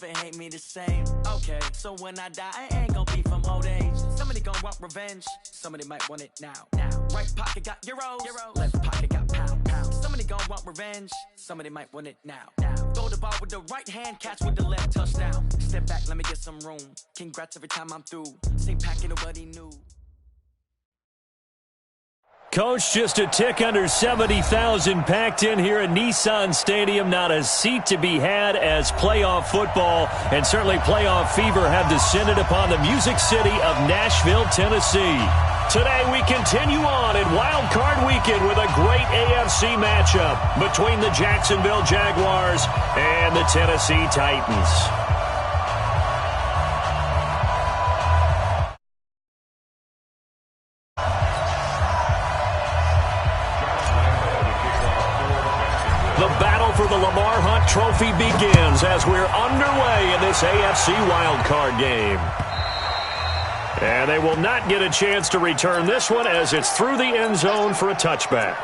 They hate me the same. Okay, so when I die, I ain't gonna be from old age. Somebody gonna want revenge. Somebody might want it now. Right pocket got euros. Left pocket got pounds. Somebody gonna want revenge. Somebody might want it now. Throw the ball with the right hand, catch with the left, touchdown. Step back, let me get some room. Congrats every time I'm through. Stay packing nobody new. Coach, just a tick under 70,000 packed in here at Nissan Stadium. Not a seat to be had as playoff football and certainly playoff fever have descended upon the Music City of Nashville, Tennessee. Today we continue on in Wild Card Weekend with a great AFC matchup between the Jacksonville Jaguars and the Tennessee Titans. The battle for the Lamar Hunt Trophy begins as we're underway in this AFC wildcard game. And they will not get a chance to return this one as it's through the end zone for a touchback.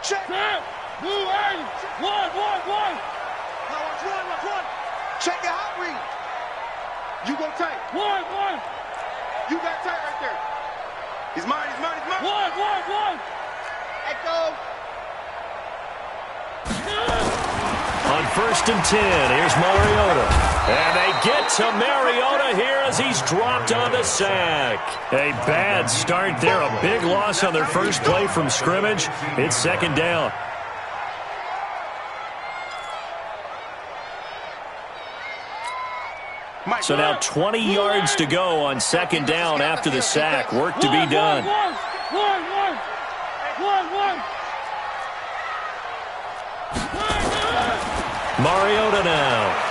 Check. Blue 80. One. Now watch one. Check your hot read. You go tight. One. You got tight right there. He's mine. One. Echo. On 1st and 10, here's Mariota. And they get to Mariota here as he's dropped on the sack. A bad start there, a big loss on their first play from scrimmage. It's 2nd down. So now 20 yards to go on 2nd down after the sack. Work to be done. Mariota now.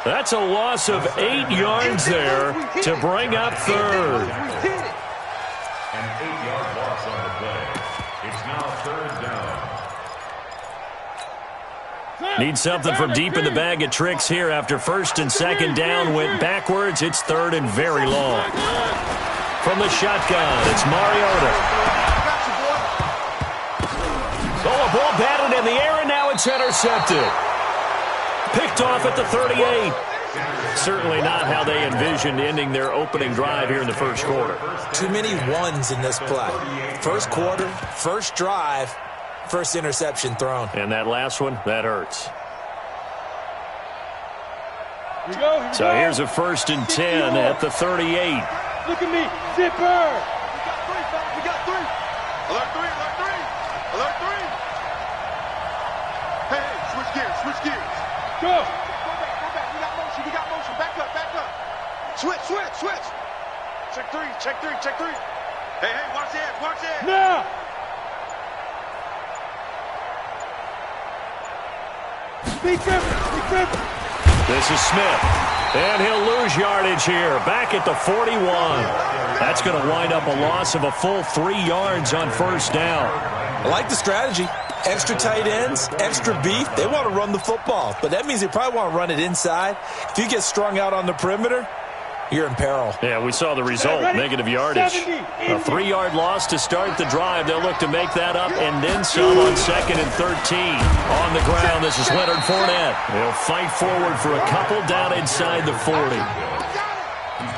That's a loss of 8 yards there to bring up 3rd. An 8-yard loss on the play. It's now 3rd down. Need something from deep in the bag of tricks here after 1st and 2nd down went backwards. It's 3rd and very long. From the shotgun, it's Mariota. Oh, a ball batted in the air, and now it's intercepted. Picked off at the 38. Certainly not how they envisioned ending their opening drive here in the first quarter. Too many ones in this play. First quarter, first drive, first interception thrown. And that last one, that hurts. So here's a 1st and 10 at the 38. Look at me, zipper. We got three. Alert three. Hey, switch gears. Go back. We got motion. Back up. Switch. Check three. Hey, watch that. Now. Be careful. This is Smith. And he'll lose yardage here. Back at the 41. That's going to wind up a loss of a full 3 yards on 1st down. I like the strategy. Extra tight ends, extra beef. They want to run the football, but that means they probably want to run it inside. If you get strung out on the perimeter, you're in peril. Yeah, we saw the result, negative yardage. A 3-yard loss to start the drive. They'll look to make that up and then some on 2nd and 13. On the ground, this is Leonard Fournette. They'll fight forward for a couple down inside the 40.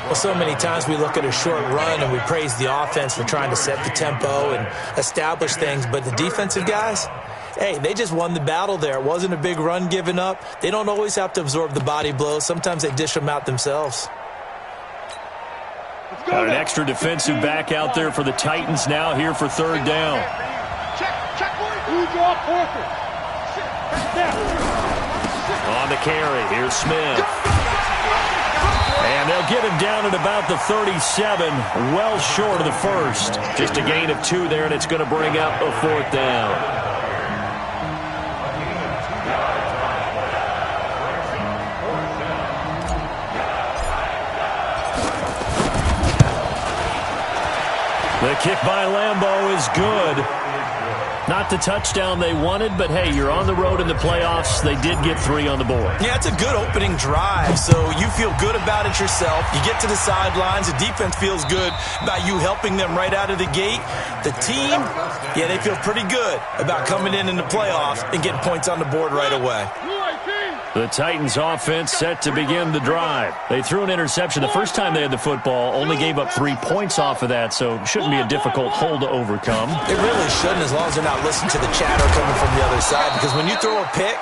Well, so many times we look at a short run and we praise the offense for trying to set the tempo and establish things, but the defensive guys, hey, they just won the battle there. It wasn't a big run given up. They don't always have to absorb the body blows. Sometimes they dish them out themselves. Got an extra defensive back out there for the Titans now here for 3rd down. On the carry, here's Smith. And they'll get him down at about the 37, well short of the first. Just a gain of 2 there, and it's going to bring up a 4th down. The kick by Lambeau is good. Not the touchdown they wanted, but hey, you're on the road in the playoffs. They did get 3 on the board. Yeah, it's a good opening drive, so you feel good about it yourself. You get to the sidelines. The defense feels good about you helping them right out of the gate. The team, yeah, they feel pretty good about coming in the playoffs and getting points on the board right away. The Titans offense set to begin the drive. They threw an interception the first time they had the football, only gave up 3 points off of that, so it shouldn't be a difficult hole to overcome. It really shouldn't, as long as they're not listening to the chatter coming from the other side, because when you throw a pick,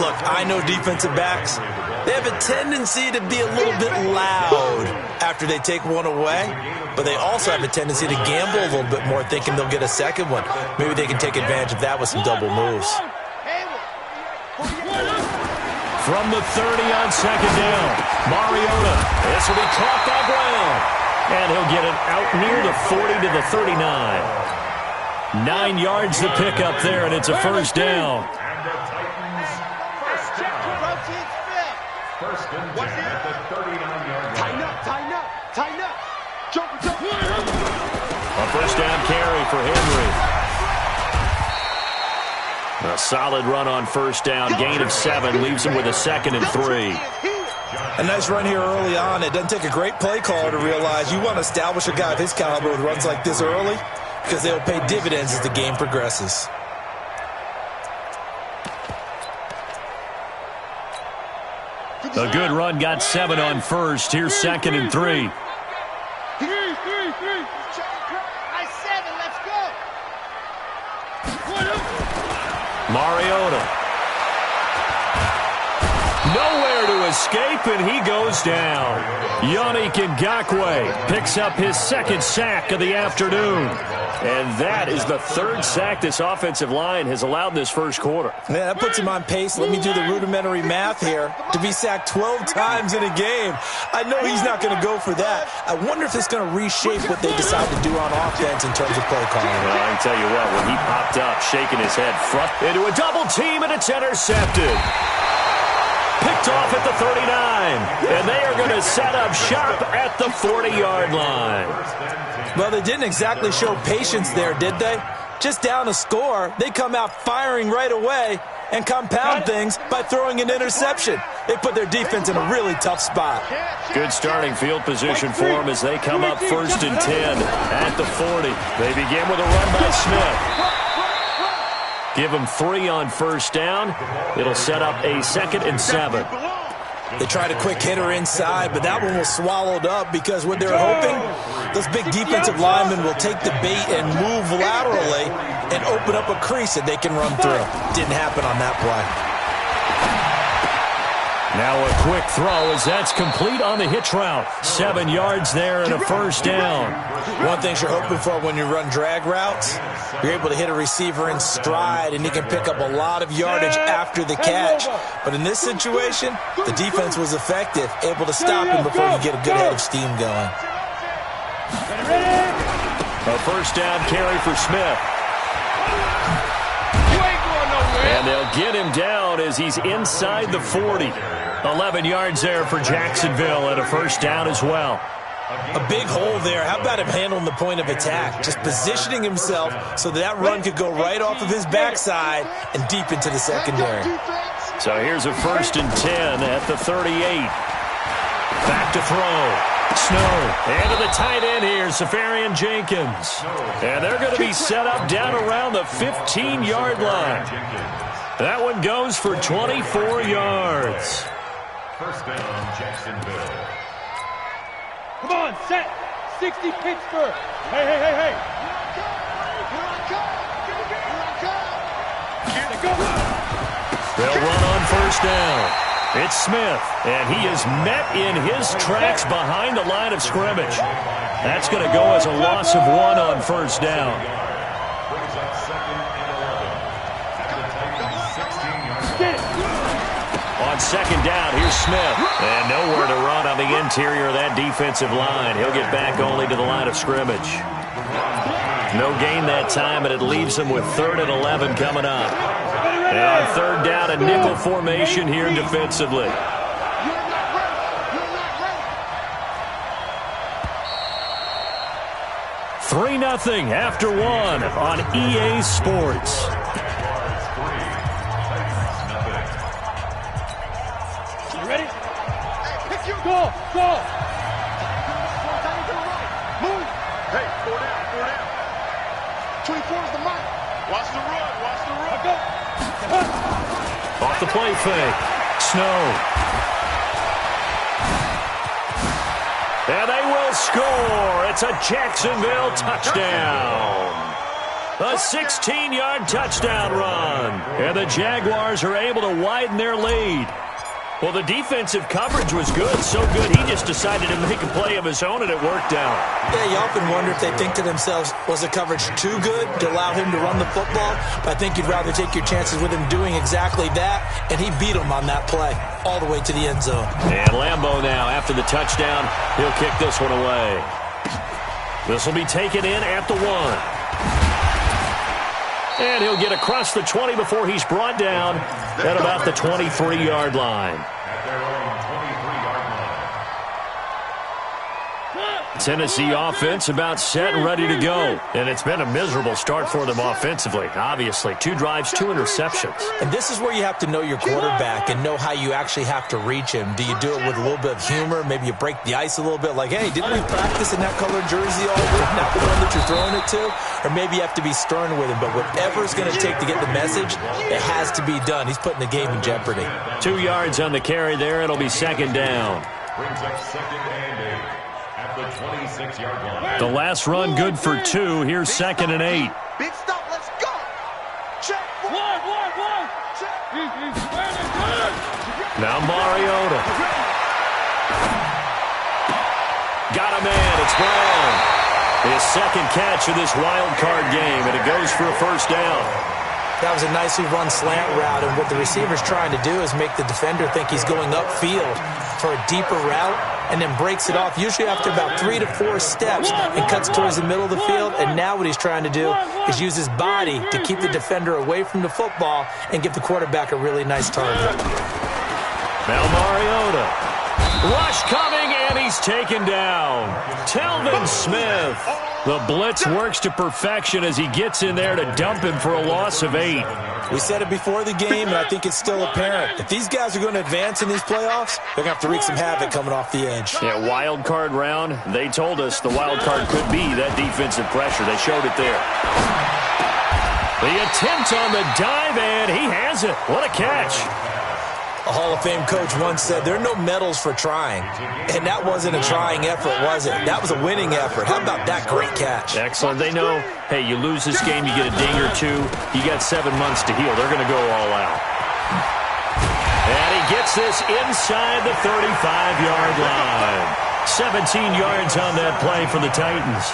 look, I know defensive backs, they have a tendency to be a little bit loud after they take one away, but they also have a tendency to gamble a little bit more, thinking they'll get a second one. Maybe they can take advantage of that with some double moves. From the 30 on second down, Mariota. This will be caught by Brown. And he'll get it out near the 40 to the 39. 9 yards to pick up there, and it's a first down. And the Titans first down. First and 10 at the 39-yard line. Tighten up. Jump. A first down carry for Henry. A solid run on first down, gain of 7, leaves him with a 2nd and 3. A nice run here early on. It doesn't take a great play caller to realize you want to establish a guy of his caliber with runs like this early, because they'll pay dividends as the game progresses. A good run, got 7 on first. Here's 2nd and 3. Mariota. Nowhere to escape, and he goes down. Yannick Ngakoue picks up his 2nd sack of the afternoon. And that is the 3rd sack this offensive line has allowed in this first quarter. Yeah, that puts him on pace. Let me do the rudimentary math here. To be sacked 12 times in a game, I know he's not going to go for that. I wonder if it's going to reshape what they decide to do on offense in terms of play calling. Well, I can tell you what, when he popped up, shaking his head front into a double team, and it's intercepted. Picked off at the 39, and they are going to set up shop at the 40-yard line. Well, they didn't exactly show patience there, did they? Just down a score, they come out firing right away and compound things by throwing an interception. They put their defense in a really tough spot. Good starting field position for them as they come up 1st and 10 at the 40. They begin with a run by Smith. Give them 3 on first down. It'll set up a 2nd and 7. They tried a quick hitter inside, but that one was swallowed up because what they're hoping, those big defensive linemen will take the bait and move laterally and open up a crease that they can run through. Didn't happen on that play. Now a quick throw as that's complete on the hitch route. 7 yards there and a first down. One thing you're hoping for when you run drag routes, you're able to hit a receiver in stride and he can pick up a lot of yardage after the catch. But in this situation, the defense was effective, able to stop him before he get a good head of steam going. A first down carry for Smith. And they'll get him down as he's inside the 40. 11 yards there for Jacksonville and a first down as well. A big hole there. How about him handling the point of attack? Just positioning himself so that run could go right off of his backside and deep into the secondary. So here's a 1st and 10 at the 38. Back to throw. Snow. And to the tight end here, Safarian Jenkins. And they're going to be set up down around the 15-yard line. That one goes for 24 yards. First down, Jacksonville. Come on, set. 60 Pittsburgh. Hey. They'll run on first down. It's Smith, and he is met in his tracks behind the line of scrimmage. That's going to go as a loss of 1 on first down. Brings up 2nd and 11. On second down, here's Smith. And nowhere to run on the interior of that defensive line. He'll get back only to the line of scrimmage. No gain that time, and it leaves him with 3rd and 11 coming up. And on third down, a nickel formation here defensively. 3-0 after one on EA Sports. You ready? Hey, pick your go. Move. Hey, 4 down. 24 is the mic. Watch the run. Go. Off the play fake. Snow. And they will score. It's a Jacksonville touchdown. A 16-yard touchdown run. And the Jaguars are able to widen their lead. Well, the defensive coverage was good, so good he just decided to make a play of his own, and it worked out. Yeah, you often wonder if they think to themselves, was the coverage too good to allow him to run the football? But I think you'd rather take your chances with him doing exactly that, and he beat him on that play all the way to the end zone. And Lambeau now, after the touchdown, he'll kick this one away. This will be taken in at the 1. And he'll get across the 20 before he's brought down at about the 23-yard line. At their own 23-yard line. Tennessee offense about set and ready to go. And it's been a miserable start for them offensively. Obviously, 2 drives, 2 interceptions. And this is where you have to know your quarterback and know how you actually have to reach him. Do you do it with a little bit of humor? Maybe you break the ice a little bit like, hey, didn't we practice in that colored jersey all week? Not the one that you're throwing it to? Or maybe you have to be stern with him. But whatever it's going to take to get the message, it has to be done. He's putting the game in jeopardy. 2 yards on the carry there. It'll be second down. Brings up 2nd and 8 at the 26-yard line. The last run good for 2. Here's 2nd and 8. Big stop. Let's go. Check. One. Check. Now Mariota. Got a man. It's Brown. His second catch of this wild card game, and it goes for a first down. That was a nicely run slant route, and what the receiver's trying to do is make the defender think he's going upfield for a deeper route and then breaks it off, usually after about 3 to 4 steps, and cuts towards the middle of the field. And now what he's trying to do is use his body to keep the defender away from the football and give the quarterback a really nice target. Now Mariota. Rush coming, and he's taken down. Telvin Smith. The blitz works to perfection as he gets in there to dump him for a loss of 8. We said it before the game, and I think it's still apparent. If these guys are going to advance in these playoffs, they're going to have to wreak some havoc coming off the edge. Yeah, wild card round. They told us the wild card could be that defensive pressure. They showed it there. The attempt on the dive, and he has it. What a catch. A Hall of Fame coach once said, there are no medals for trying. And that wasn't a trying effort, was it? That was a winning effort. How about that great catch? Excellent. They know, hey, you lose this game, you get a ding or 2. You got 7 months to heal. They're going to go all out. And he gets this inside the 35-yard line. 17 yards on that play for the Titans.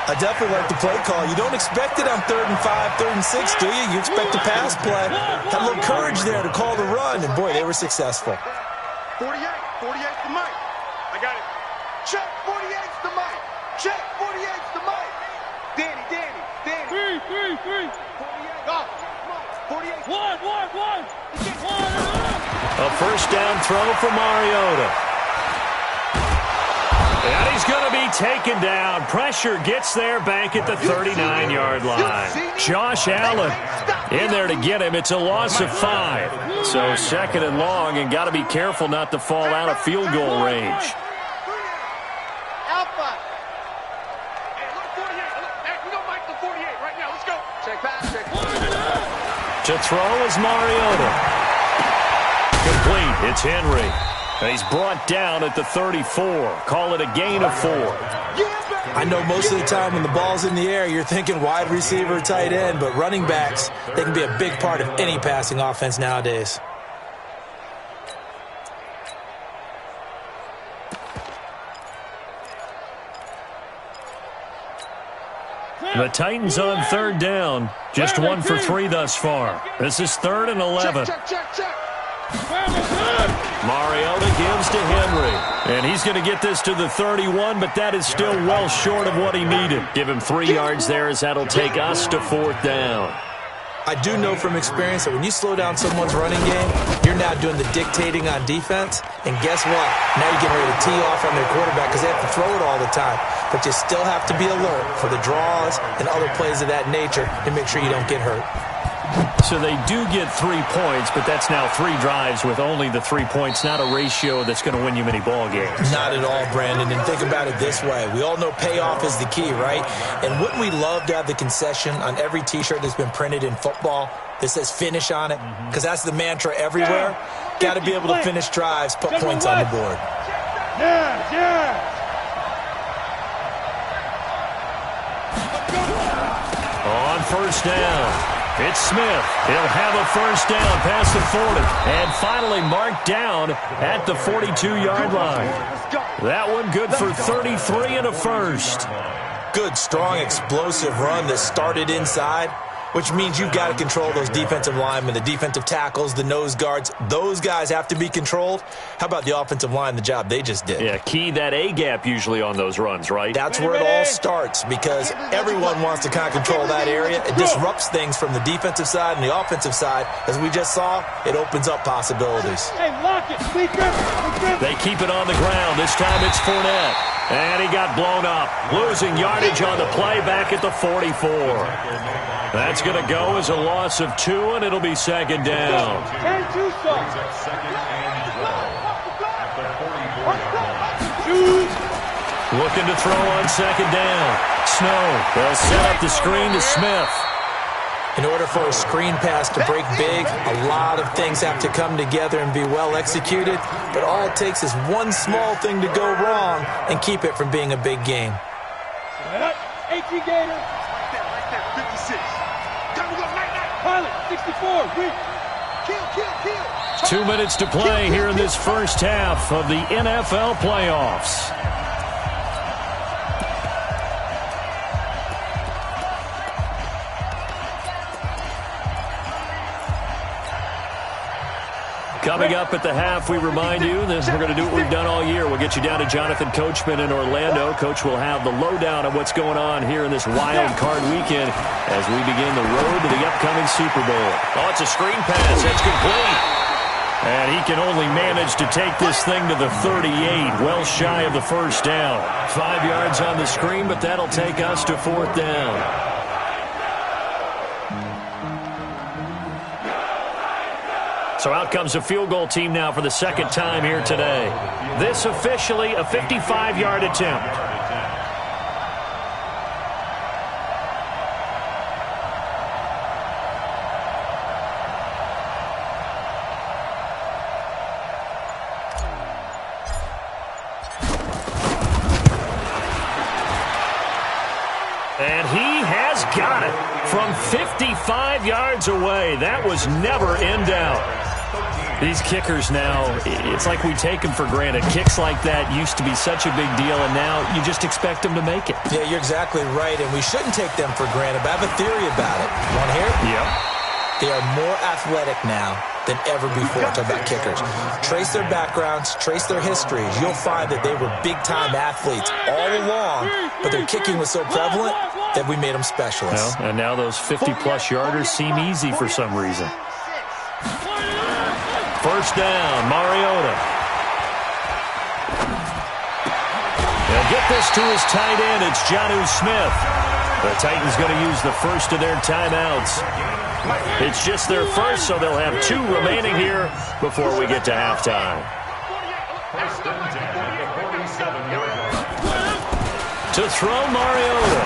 I definitely like the play call. You don't expect it on 3rd and 5, 3rd and 6, do you? You expect a pass play. Had a little courage there to call the run, and boy, they were successful. 48's the mic. I got it. Check, 48's the mic. Check, 48's the mic. Danny. 3. 48. Go. 48. One. A first down throw for Mariota. And he's going to be taken down. Pressure gets there back at the 39-yard line. Josh Allen in there to get him. It's a loss of 5. So 2nd and long, and got to be careful not to fall out of field goal range. Alpha. Hey, look, 48. Hey, we don't like the 48 right now. Let's go. Check pass. To throw is Mariota. Complete. It's Henry. And he's brought down at the 34. Call it a gain of 4. I know most of the time when the ball's in the air, you're thinking wide receiver, tight end, but running backs, they can be a big part of any passing offense nowadays. The Titans on 3rd down. Just 1 for 3 thus far. This is 3rd and 11. Check. Mariota gives to Henry. And he's going to get this to the 31, but that is still well short of what he needed. Give him 3 yards there as that'll take us to 4th down. I do know from experience that when you slow down someone's running game, you're now doing the dictating on defense. And guess what? Now you're getting ready to tee off on their quarterback because they have to throw it all the time. But you still have to be alert for the draws and other plays of that nature to make sure you don't get hurt. So they do get 3 points, but that's now 3 drives with only the 3 points, not a ratio that's going to win you many ball games. Not at all, Brandon. And think about it this way. We all know payoff is the key, right? And wouldn't we love to have the concession on every T-shirt that's been printed in football that says finish on it? Because that's the mantra everywhere. Got to be able to finish drives, put points on the board. On first down. It's Smith. He'll have a first down past the 40. And finally marked down at the 42-yard line. That one good for 33 and a first. Good, strong, explosive run that started inside, which means you've got to control those defensive linemen, the defensive tackles, the nose guards. Those guys have to be controlled. How about the offensive line, the job they just did? Yeah, key that A-gap usually on those runs, right? That's where it all starts because everyone wants to kind of control that area. It disrupts things from the defensive side and the offensive side. As we just saw, it opens up possibilities. Hey, lock it, Speaker. They keep it on the ground. This time it's Fournette. And he got blown up. Losing yardage on the play back at the 44. That's going to go as a loss of 2, and it'll be second down. Looking to throw on second down. Snow. They'll set up the screen to Smith. In order for a screen pass to break big, a lot of things have to come together and be well executed, but all it takes is one small thing to go wrong and keep it from being a big game. 18 Gator. Right there, 56. Come go, night. Pilot, 64. Kill. 2 minutes to play here in this first half of the NFL playoffs. Coming up at the half, we remind you that we're going to do what we've done all year. We'll get you down to Jonathan Coachman in Orlando. Coach will have the lowdown on what's going on here in this wild card weekend as we begin the road to the upcoming Super Bowl. Oh, it's a screen pass. That's complete. And he can only manage to take this thing to the 38, well shy of the first down. 5 yards on the screen, but that'll take us to fourth down. So out comes a field goal team now for the second time here today. This officially a 55-yard attempt. And he has got it from 55 yards away. That was never in doubt. These kickers now, it's like we take them for granted. Kicks like that used to be such a big deal, and now you just expect them to make it. Yeah, you're exactly right, and we shouldn't take them for granted, but I have a theory about it. You want to hear it? Yep. They are more athletic now than ever before. Talk about kickers. Trace their backgrounds, trace their histories. You'll find that they were big-time athletes all along, but their kicking was so prevalent that we made them specialists. Well, and now those 50-plus yarders seem easy for some reason. First down, Mariota. They'll get this to his tight end. It's Jonnu Smith. The Titans going to use the first of their timeouts. It's just their first, so they'll have 2 remaining here before we get to halftime. To throw, Mariota.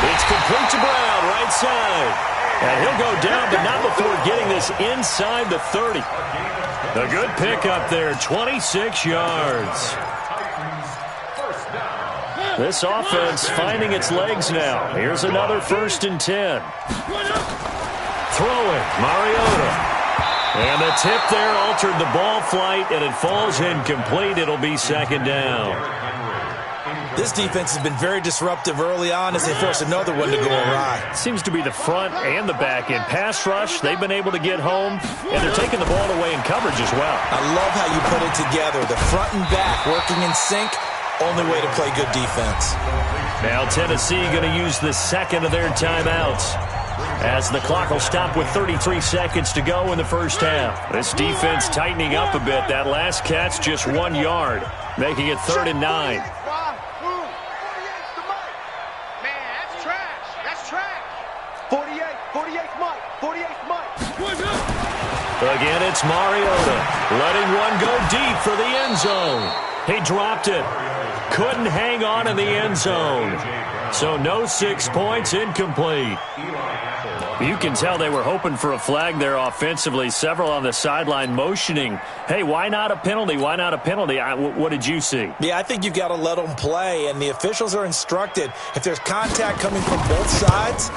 It's complete to Brown, right side. And he'll go down, but not before getting this inside the 30. A good pickup there, 26 yards. This offense finding its legs now. Here's another 1st and 10. Throwing, Mariota. And the tip there altered the ball flight, and it falls incomplete. It'll be second down. This defense has been very disruptive early on as they force another one to go awry. Seems to be the front and the back end. Pass rush, they've been able to get home, and they're taking the ball away in coverage as well. I love how you put it together. The front and back working in sync, only way to play good defense. Now Tennessee going to use the second of their timeouts. as the clock will stop with 33 seconds to go in the first half. This defense tightening up a bit. That last catch just 1 yard, making it 3rd and 9. Man, that's trash. That's trash. 48's Mike. 48's Mike. Again, it's Mariota, letting one go deep for the end zone. He dropped it. Couldn't hang on in the end zone. So no 6 points, incomplete. You can tell they were hoping for a flag there offensively. Several on the sideline motioning, hey, why not a penalty? Why not a penalty? What did you see? Yeah, I think you've got to let them play, and the officials are instructed, if there's contact coming from both sides,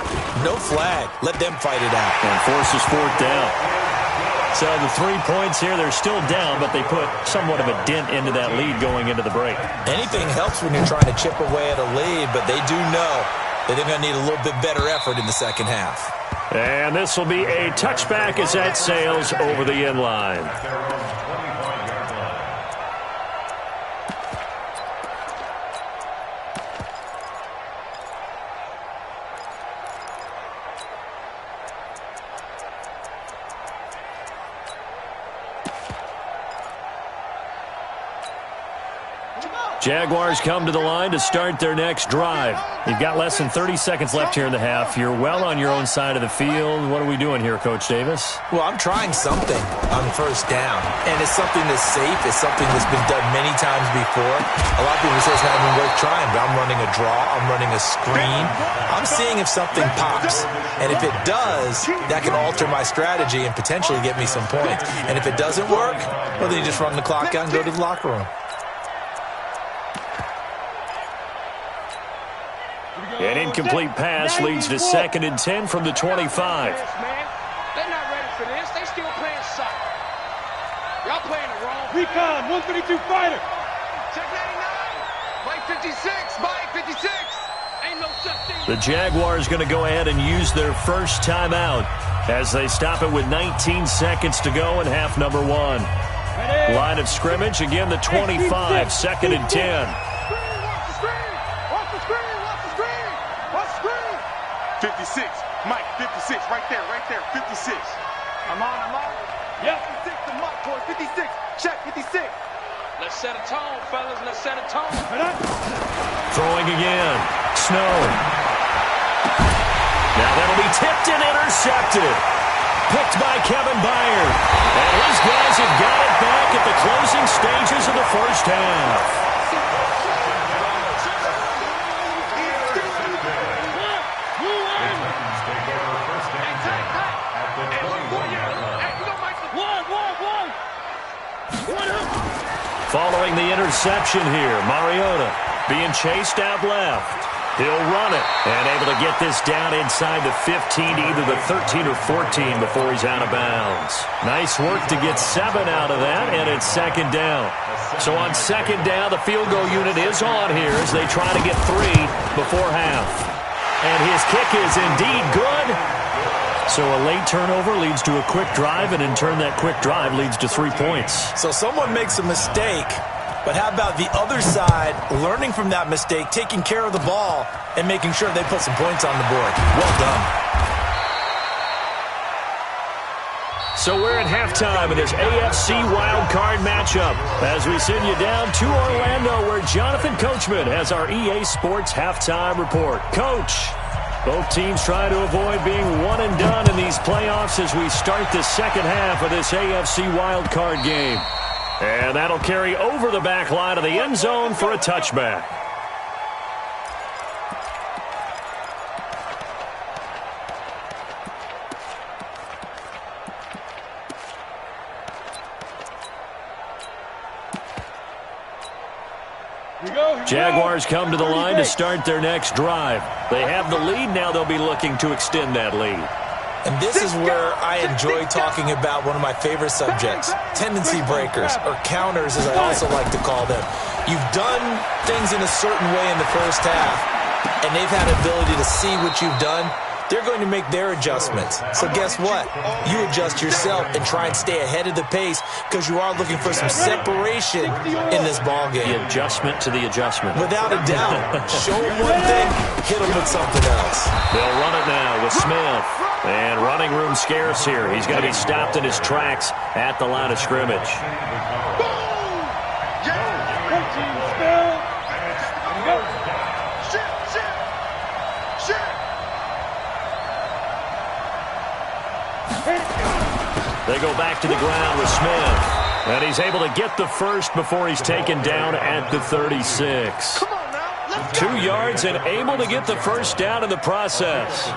no flag. Let them fight it out. And forces 4th down. So the 3 points here, they're still down, but they put somewhat of a dent into that lead going into the break. Anything helps when you're trying to chip away at a lead, but they do know that they're going to need a little bit better effort in the second half. And this will be a touchback as that sails over the end line. Jaguars come to the line to start their next drive. You've got less than 30 seconds left here in the half. You're well on your own side of the field. What are we doing here, Coach Davis? Well, I'm trying something on 1st down, and it's something that's safe. It's something that's been done many times before. A lot of people say it's not even worth trying, but I'm running a draw. I'm running a screen. I'm seeing if something pops, and if it does, that can alter my strategy and potentially get me some points. And if it doesn't work, well, then you just run the clock out and go to the locker room. An incomplete pass leads to 2nd and 10 from the 25. They're not ready for this. They still playing soccer. Y'all playing it wrong. Recon, 152 fighter. Check 99. Mike 56. Mike 56. Ain't no such thing. The Jaguars going to go ahead and use their first timeout as they stop it with 19 seconds to go in half number 1. Line of scrimmage, again the 25, 2nd and 10. 56, Mike, 56, right there, 56. I'm on. Yep. 56 to Mike, boy, 56. Check, 56. Let's set a tone, fellas, let's set a tone. Throwing again, Snow. Now that'll be tipped and intercepted. Picked by Kevin Byard. And his guys have got it back at the closing stages of the first half. Following the interception here, Mariota being chased out left. He'll run it and able to get this down inside the 15 to either the 13 or 14 before he's out of bounds. Nice work to get 7 out of that, and it's 2nd down. So on 2nd down, the field goal unit is on here as they try to get 3 before half. And his kick is indeed good. So a late turnover leads to a quick drive, and in turn that quick drive leads to 3 points. So someone makes a mistake, but how about the other side learning from that mistake, taking care of the ball, and making sure they put some points on the board? Well done. So we're at halftime of this AFC wildcard matchup as we send you down to Orlando where Jonathan Coachman has our EA Sports halftime report. Coach, both teams try to avoid being one and done in these playoffs as we start the second half of this AFC wildcard game. And that'll carry over the back line of the end zone for a touchback. Jaguars come to the line to start their next drive. They have the lead now. They'll be looking to extend that lead. And this is where I enjoy talking about one of my favorite subjects, tendency breakers, or counters as I also like to call them. You've done things in a certain way in the first half, and they've had ability to see what you've done. They're going to make their adjustments. So guess what? You adjust yourself and try and stay ahead of the pace because you are looking for some separation in this ballgame. The adjustment to the adjustment. Without a doubt. Show them one thing, hit them with something else. They'll run it now with Smith. And running room scarce here. He's going to be stopped in his tracks at the line of scrimmage. They go back to the ground with Smith. And he's able to get the first before he's taken down at the 36. 2 yards and able to get the first down in the process.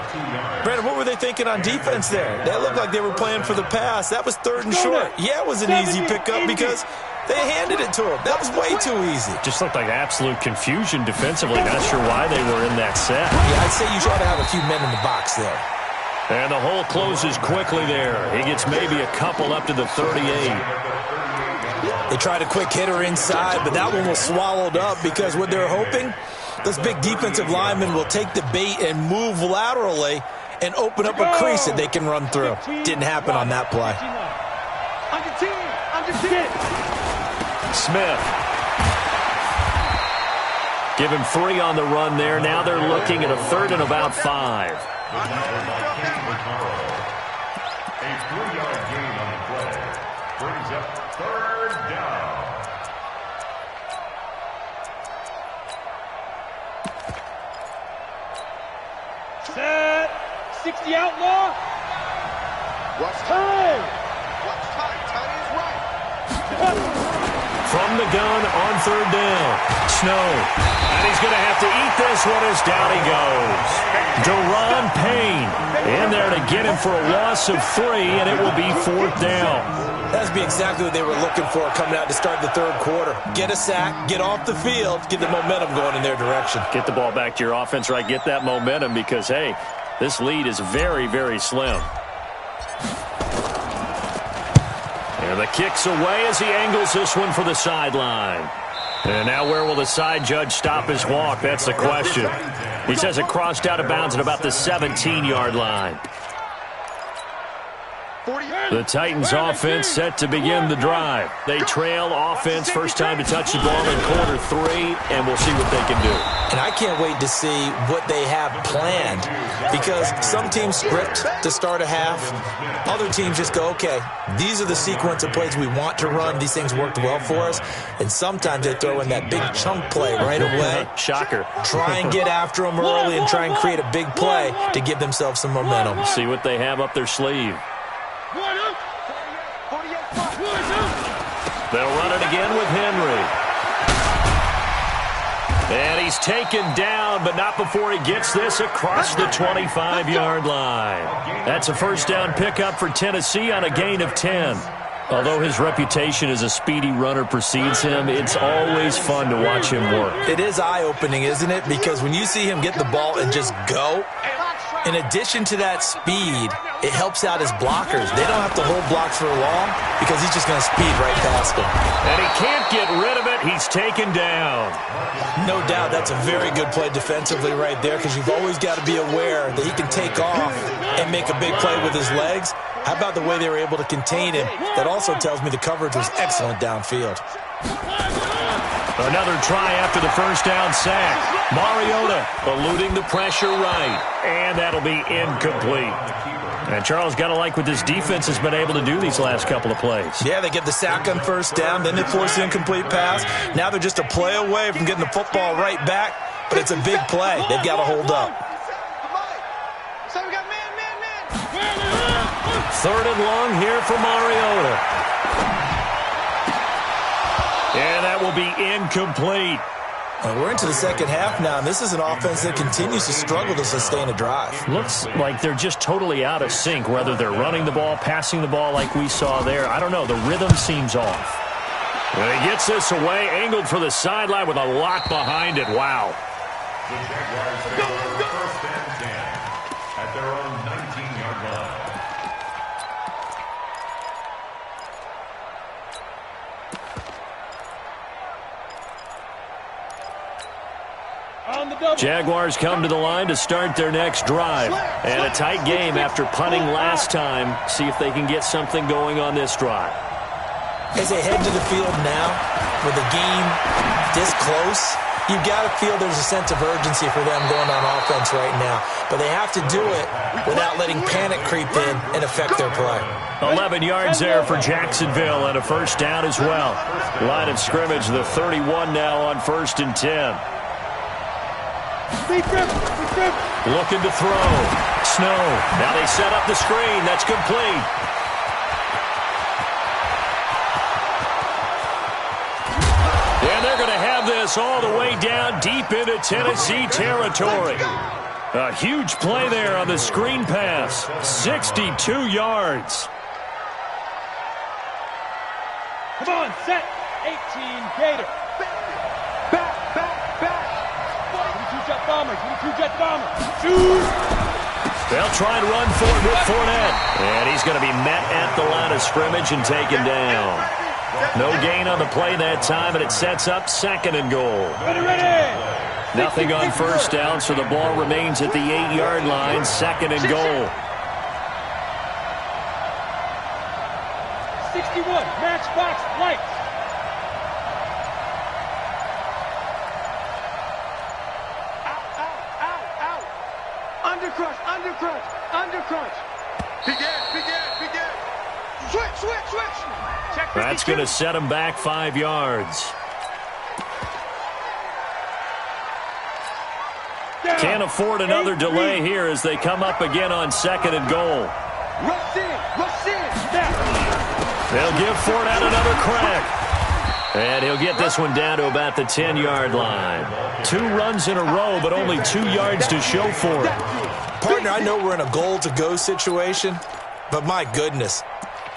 Brandon, what were they thinking on defense there? That looked like they were playing for the pass. That was 3rd and short. Yeah, it was an easy pickup because they handed it to him. That was way too easy. Just looked like absolute confusion defensively. Not sure why they were in that set. Yeah, I'd say you try to have a few men in the box there. And the hole closes quickly there. He gets maybe a couple up to the 38. They tried a quick hitter inside, but that one was swallowed up because what they're hoping, those big defensive linemen will take the bait and move laterally and open up a crease that they can run through. Didn't happen on that play. Smith. Give him 3 on the run there. Now they're looking at a 3rd and about 5. A 3-yard gain on the play brings up 3rd down. Set. 60 outlaw. What's time? What's time? Time is right. From the gun on 3rd down. Snow. And he's going to have to eat this one as down he goes. Deron Payne in there to get him for a loss of 3, and it will be 4th down. That'd be exactly what they were looking for coming out to start the 3rd quarter. Get a sack, get off the field, get the momentum going in their direction. Get the ball back to your offense, right? Get that momentum because, hey, this lead is very, very slim. And the kick's away as he angles this one for the sideline. And now where will the side judge stop his walk? That's the question. He says it crossed out of bounds at about the 17-yard line. The Titans offense set to begin the drive. They trail offense, first time to touch the ball in quarter 3, and we'll see what they can do. And I can't wait to see what they have planned because some teams script to start a half. Other teams just go, okay, these are the sequence of plays we want to run. These things worked well for us. And sometimes they throw in that big chunk play right away. Shocker. Try and get after them early and try and create a big play to give themselves some momentum. See what they have up their sleeve. They'll run it again with Henry. And he's taken down, but not before he gets this across the 25-yard line. That's a first down pickup for Tennessee on a gain of 10. Although his reputation as a speedy runner precedes him, it's always fun to watch him work. It is eye-opening, isn't it? Because when you see him get the ball and just go, in addition to that speed, it helps out his blockers. They don't have to hold blocks for long because he's just going to speed right past them. And he can't get rid of it. He's taken down. No doubt that's a very good play defensively right there because you've always got to be aware that he can take off and make a big play with his legs. How about the way they were able to contain him? That also tells me the coverage was excellent downfield. Another try after the first down sack. Mariota eluding the pressure right. And that'll be incomplete. And Charles, got to like what this defense has been able to do these last couple of plays. Yeah, they get the sack on first down, then they force the incomplete pass. Now they're just a play away from getting the football right back, but it's a big play. They've got to hold up. Third and long here for Mariota. And that will be incomplete. We're into the second half now, and this is an offense that continues to struggle to sustain a drive. Looks like they're just totally out of sync, whether they're running the ball, passing the ball like we saw there. I don't know. The rhythm seems off. And he gets this away, angled for the sideline with a lot behind it. Wow. The Jaguars take first and 10 at their own 19-yard line. Jaguars come to the line to start their next drive. And a tight game after punting last time. See if they can get something going on this drive. As they head to the field now, with the game this close, You've got to feel there's a sense of urgency for them going on offense right now. But they have to do it without letting panic creep in and affect their play. 11 yards there for Jacksonville and a first down as well. Line of scrimmage, the 31 now on 1st and 10. Looking to throw. Snow. Now they set up the screen. That's complete. And they're going to have this all the way down deep into Tennessee territory. A huge play there on the screen pass. 62 yards. Come on, set. 18 Gator. Back. 22 Jet Bombers. 22 Jet Bombers. Shoot. They'll try and run for it with Fournette. And he's going to be met at the line of scrimmage and taken down. No gain on the play that time, and it sets up 2nd and goal. Ready. Nothing on first down, so the ball remains at the 8-yard line, 2nd and goal. 61, matchbox lights. Out. Undercrunch. Begin. Switch. That's going to set him back 5 yards. Can't afford another delay here as they come up again on 2nd and goal. Rush in. They'll give Fournette another crack. And he'll get this one down to about the 10-yard line. 2 runs in a row, but only 2 yards to show for it. Partner, I know we're in a goal-to-go situation, but my goodness.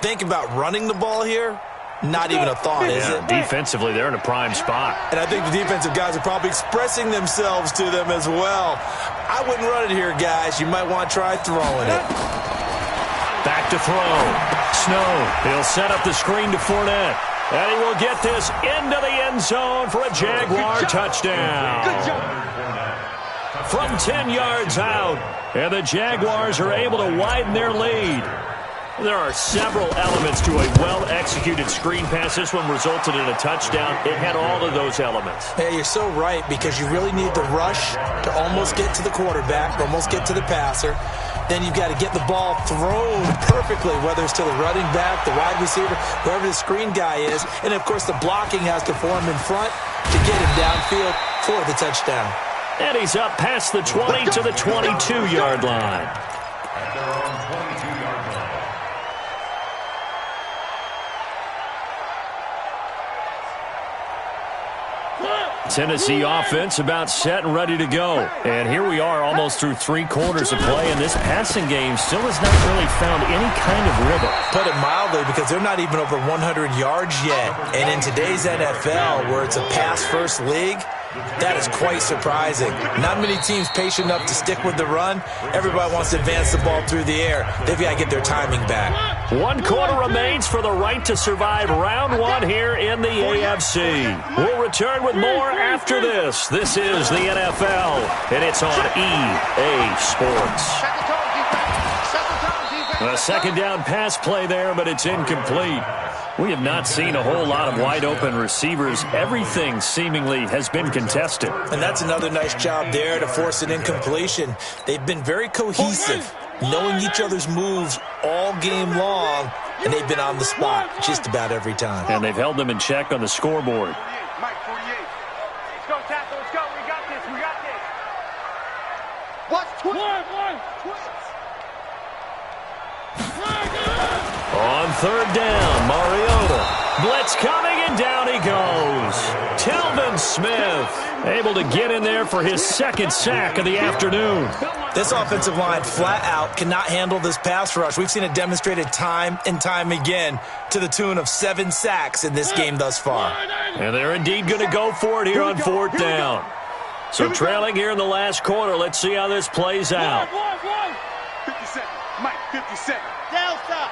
Think about running the ball here. Not even a thought, is it? Defensively, they're in a prime spot. And I think the defensive guys are probably expressing themselves to them as well. I wouldn't run it here, guys. You might want to try throwing it. Back to throw. Snow. He'll set up the screen to Fournette. And he will get this into the end zone for a Jaguar touchdown. Good job. From 10 yards out. And the Jaguars are able to widen their lead. There are several elements to a well-executed screen pass. This one resulted in a touchdown. It had all of those elements. Hey, you're so right, because you really need the rush to almost get to the quarterback, almost get to the passer. Then you've got to get the ball thrown perfectly, whether it's to the running back, the wide receiver, whoever the screen guy is. And, of course, the blocking has to form in front to get him downfield for the touchdown. And he's up past the 20 to the 22-yard line. Tennessee offense about set and ready to go. And here we are almost through 3 quarters of play, and this passing game still has not really found any kind of rhythm. Put it mildly, because they're not even over 100 yards yet. And in today's NFL, where it's a pass-first league, that is quite surprising. Not many teams patient enough to stick with the run. Everybody wants to advance the ball through the air. They've got to get their timing back. 1 quarter remains for the right to survive round 1 here in the AFC. We'll return with more after this. This is the NFL, and it's on EA Sports. A second down pass play there, but it's incomplete. We have not seen a whole lot of wide-open receivers. Everything seemingly has been contested. And that's another nice job there to force an incompletion. They've been very cohesive, knowing each other's moves all game long, and they've been on the spot just about every time. And they've held them in check on the scoreboard. Mike, 48. Let's go, tackle. Let's go. We got this. What's one? On 3rd down, Mariota. Blitz coming, and down he goes. Telvin Smith able to get in there for his 2nd sack of the afternoon. This offensive line flat out cannot handle this pass rush. We've seen it demonstrated time and time again to the tune of 7 sacks in this game thus far. And they're indeed going to go for it here on 4th down. So trailing here in the last quarter. Let's see how this plays out. 57. Mike, 57. Down stop.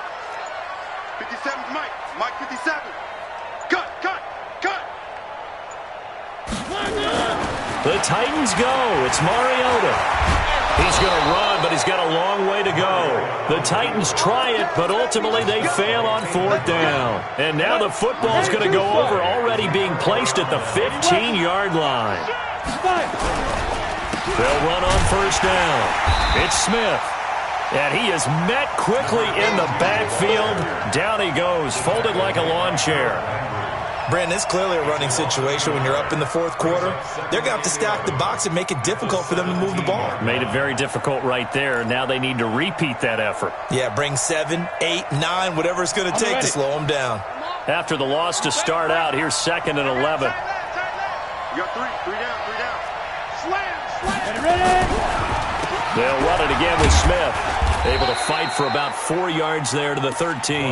57 Mike. Mike, 57. Cut. The Titans go. It's Mariota. He's going to run, but he's got a long way to go. The Titans try it, but ultimately they fail on 4th down. And now the football's going to go over, already being placed at the 15-yard line. They'll run on first down. It's Smith. And he is met quickly in the backfield. Down he goes, folded like a lawn chair. Brandon, it's clearly a running situation when you're up in the fourth quarter. They're going to have to stack the box and make it difficult for them to move the ball. Made it very difficult right there. Now they need to repeat that effort. Yeah, bring 7, 8, 9, whatever it's going to take to slow them down. After the loss to start out, here's 2nd and 11. You got three down. Slam. Ready. They'll run it again with Smith. Able to fight for about 4 yards there to the 13.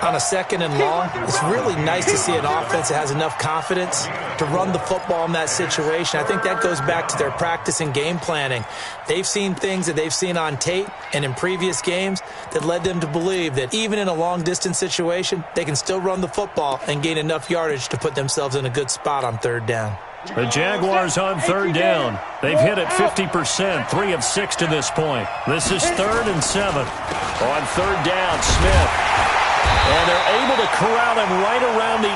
On a 2nd and long, it's really nice to see an offense that has enough confidence to run the football in that situation. I think that goes back to their practice and game planning. They've seen things that they've seen on tape and in previous games that led them to believe that even in a long-distance situation, they can still run the football and gain enough yardage to put themselves in a good spot on 3rd down. The Jaguars on 3rd down. They've hit it 50%, 3 of 6 to this point. This is 3rd and 7. On 3rd down, Smith. And they're able to corral him right around the 8,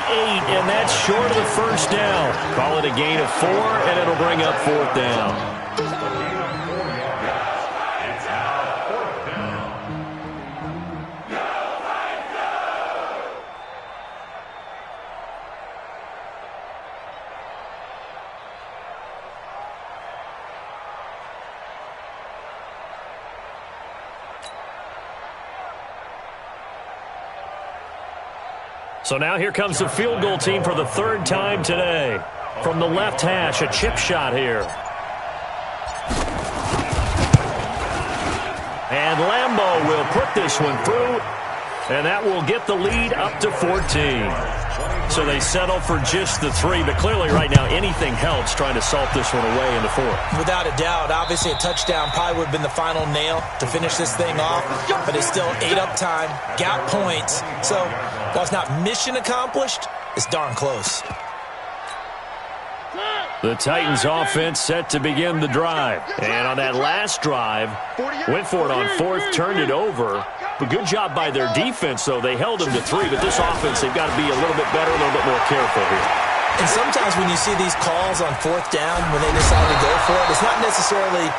and that's short of the first down. Call it a gain of 4, and it'll bring up 4th down. So now here comes the field goal team for the 3rd time today. From the left hash, a chip shot here. And Lambeau will put this one through, and that will get the lead up to 14. So they settle for just the 3, but clearly right now anything helps trying to salt this one away in the 4th. Without a doubt, obviously a touchdown probably would have been the final nail to finish this thing off, but it's still 8 up time, got points. So while it's not mission accomplished, it's darn close. The Titans offense set to begin the drive. And on that last drive, went for it on 4th, turned it over. But good job by their defense, though. They held them to 3, but this offense, they've got to be a little bit better, a little bit more careful here. And sometimes when you see these calls on 4th down, when they decide to go for it, it's not necessarily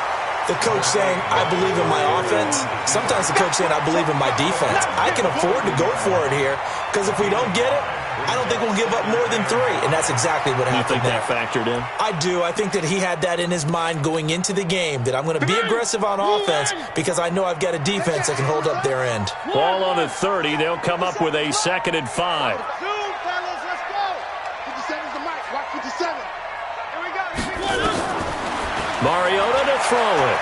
the coach saying, I believe in my offense. Sometimes the coach saying, I believe in my defense. I can afford to go for it here, because if we don't get it, I don't think we'll give up more than 3, and that's exactly what happened. You think that factored in? I do. I think that he had that in his mind going into the game, that I'm going to be aggressive on offense because I know I've got a defense that can hold up their end. Ball on the 30. They'll come up with a 2nd and 5. Mariota to throw it.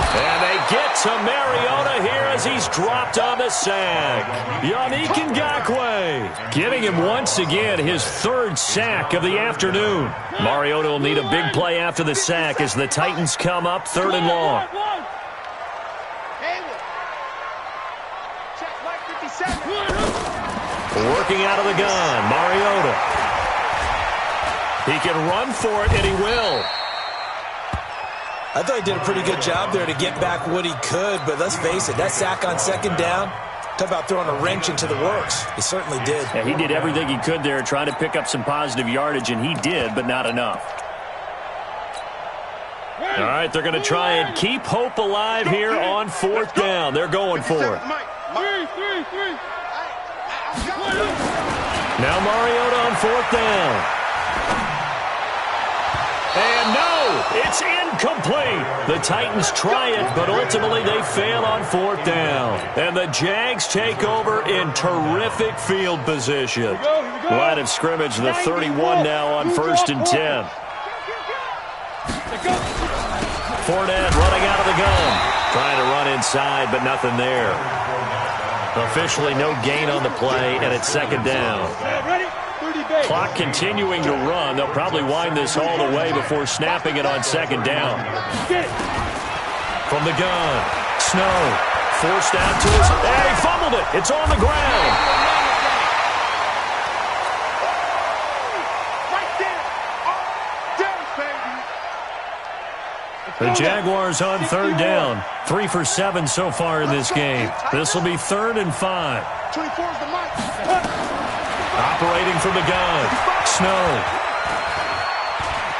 And they get to Mariota here as he's dropped on the sack. Yannick Ngakoue giving him once again his 3rd sack of the afternoon. Mariota will need a big play after the sack as the Titans come up 3rd and long. Working out of the gun, Mariota. He can run for it, and he will. I thought he did a pretty good job there to get back what he could, but let's face it, that sack on 2nd down, talk about throwing a wrench into the works. He certainly did. Yeah, he did everything he could there, trying to pick up some positive yardage, and he did, but not enough. All right, they're going to try and keep hope alive here on 4th down. They're going for it. Now Mariota on 4th down. And no, it's incomplete. The Titans try it, but ultimately they fail on 4th down. And the Jags take over in terrific field position. Line of scrimmage, the 31 now on 1st and 10. Fournette running out of the gun. Trying to run inside, but nothing there. Officially no gain on the play, and it's 2nd down. Clock continuing to run. They'll probably wind this all the way before snapping it on 2nd down. From the gun, Snow forced out to his... Hey, he fumbled it. It's on the ground. The Jaguars on 3rd down. 3 for 7 so far in this game. This will be 3rd and 5. Operating from the gun. Snow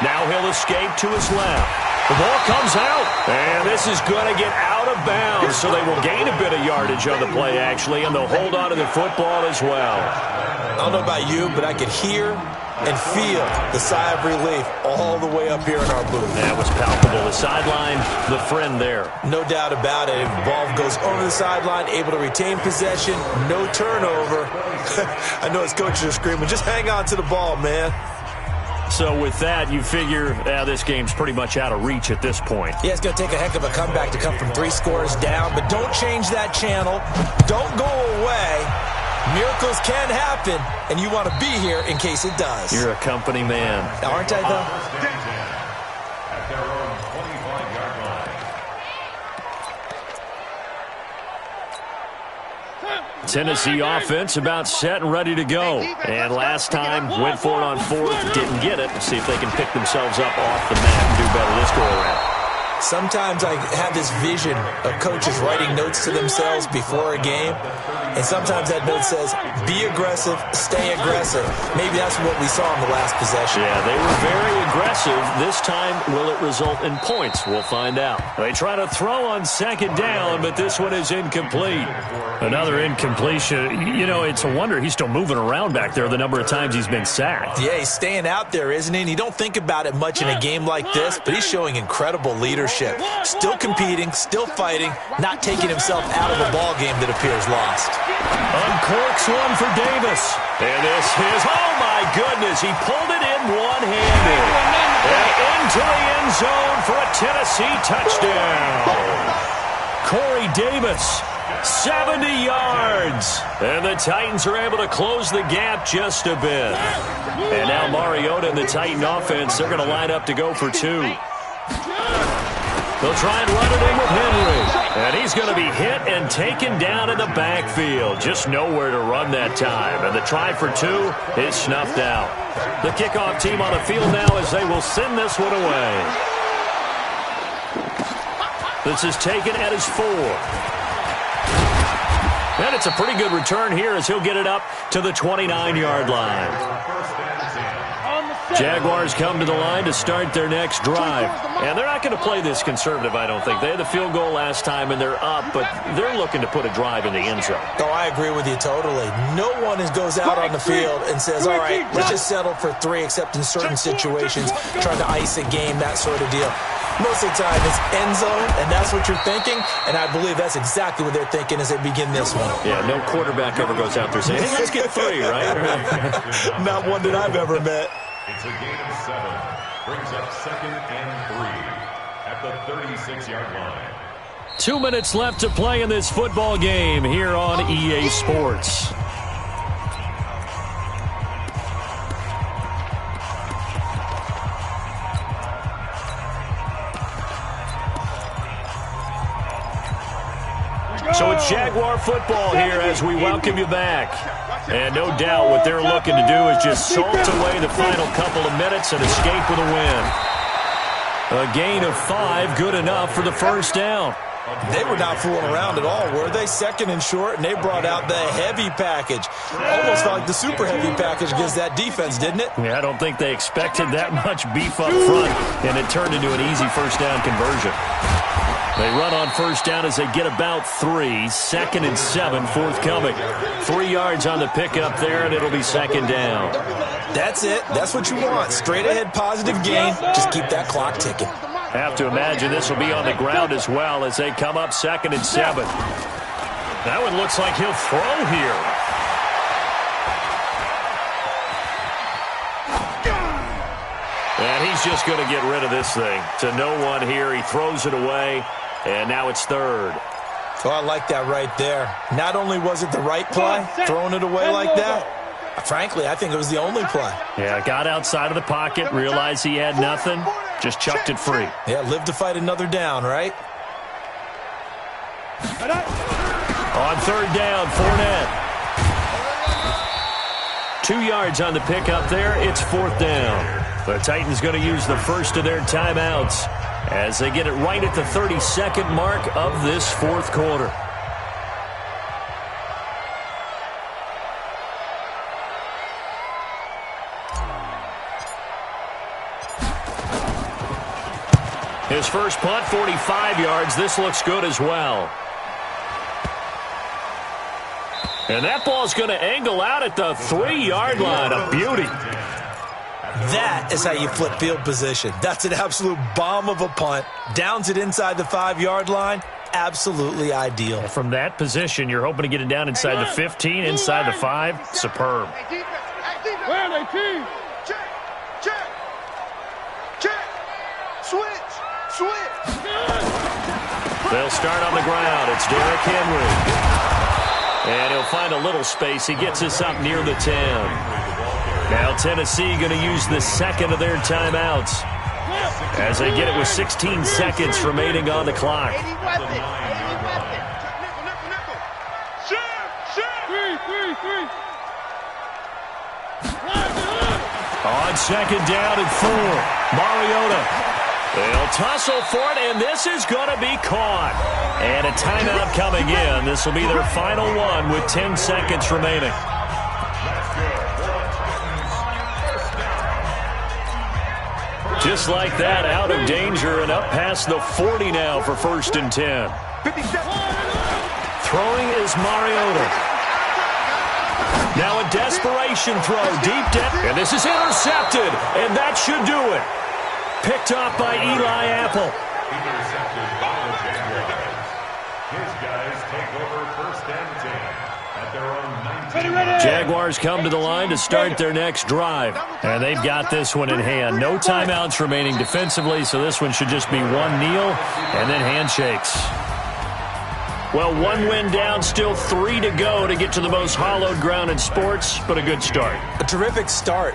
Now he'll escape to his left. The ball comes out, and this is going to get out of bounds, so they will gain a bit of yardage on the play, actually, and they'll hold on to the football as well. I don't know about you, but I could hear and feel the sigh of relief all the way up here in our booth. That was palpable. The sideline, the friend there. No doubt about it. If the ball goes over the sideline, able to retain possession, no turnover. I know his coaches are screaming, just hang on to the ball, man. So with that, you figure this game's pretty much out of reach at this point. Yeah, it's going to take a heck of a comeback to come from 3 scores down, but don't change that channel. Don't go away. Miracles can happen, and you want to be here in case it does. You're a company man. Aren't I, though? At their own 25-yard line. Tennessee offense about set and ready to go. And last time, went for it on 4th, didn't get it. See if they can pick themselves up off the mat and do better this go-around. Sometimes I have this vision of coaches writing notes to themselves before a game, and sometimes that note says, be aggressive, stay aggressive. Maybe that's what we saw in the last possession. Yeah, they were very aggressive. This time, will it result in points? We'll find out. They try to throw on 2nd down, but this one is incomplete. Another incompletion. You know, it's a wonder he's still moving around back there the number of times he's been sacked. Yeah, he's staying out there, isn't he? And you don't think about it much in a game like this, but he's showing incredible leadership. Still competing, still fighting, not taking himself out of a ball game that appears lost. Uncorks one for Davis. And this is, oh my goodness, he pulled it in one-handed. And into the end zone for a Tennessee touchdown. Corey Davis, 70 yards. And the Titans are able to close the gap just a bit. And now Mariota and the Titan offense, they're going to line up to go for 2. They'll try and run it in with Henry. And he's going to be hit and taken down in the backfield. Just nowhere to run that time. And the try for 2 is snuffed out. The kickoff team on the field now as they will send this one away. This is taken at his 4. And it's a pretty good return here as he'll get it up to the 29-yard line. Jaguars come to the line to start their next drive. And they're not going to play this conservative, I don't think. They had the field goal last time, and they're up, but they're looking to put a drive in the end zone. Oh, I agree with you totally. No one goes out on the field and says, all right, let's just settle for 3, except in certain situations, trying to ice a game, that sort of deal. Most of the time, it's end zone, and that's what you're thinking, and I believe that's exactly what they're thinking as they begin this one. Yeah, no quarterback ever goes out there saying, hey, let's get 3, right? Not one that I've ever met. It's a gain of 7. Brings up 2nd and 3 at the 36-yard line. 2 minutes left to play in this football game here on EA Sports. So it's Jaguar football here as we welcome you back. And no doubt what they're looking to do is just salt away the final couple of minutes and escape with a win. A gain of 5, good enough for the first down. They were not fooling around at all, were they? 2nd and short, and they brought out the heavy package. Almost felt like the super heavy package against that defense, didn't it? Yeah, I don't think they expected that much beef up front, and it turned into an easy first down conversion. They run on first down as they get about 3. 2nd and 7 forthcoming. 3 yards on the pickup there, and it'll be 2nd down. That's it. That's what you want. Straight ahead positive gain. Just keep that clock ticking. Have to imagine this will be on the ground as well as they come up 2nd and 7. That one looks like he'll throw here. And he's just going to get rid of this thing. To no one here. He throws it away. And now it's 3rd. Oh, I like that right there. Not only was it the right play, throwing it away like that, frankly, I think it was the only play. Yeah, got outside of the pocket, realized he had nothing, just chucked it free. Yeah, live to fight another down, right? On 3rd down, Fournette. 2 yards on the pickup there. It's 4th down. The Titans going to use the first of their timeouts as they get it right at the 32nd mark of this 4th quarter. His first punt, 45 yards. This looks good as well. And that ball's going to angle out at the 3-yard line. A beauty. That is how you flip field position. That's an absolute bomb of a punt. Downs it inside the 5-yard line. Absolutely ideal. From that position, you're hoping to get it down inside the 15, inside the 5. Superb. Where are they, team? Check. Switch. They'll start on the ground. It's Derrick Henry. And he'll find a little space. He gets us up near the 10. Now Tennessee going to use the second of their timeouts as they get it with 16 seconds remaining on the clock. On second down and 4, Mariota. They'll tussle for it, and this is going to be caught. And a timeout coming in. This will be their final one with 10 seconds remaining. Just like that, out of danger and up past the 40 now for 1st and 10. Throwing is Mariota. Now a desperation throw, deep depth, and this is intercepted, and that should do it. Picked off by Eli Apple. Intercepted by the Jaguars. His guys take over 1st and 10 at their own 19. Jaguars come to the line to start their next drive, and they've got this one in hand. No timeouts remaining defensively, so this one should just be one kneel and then handshakes. Well, 1 win down, still 3 to go to get to the most hallowed ground in sports, but a good start. A terrific start.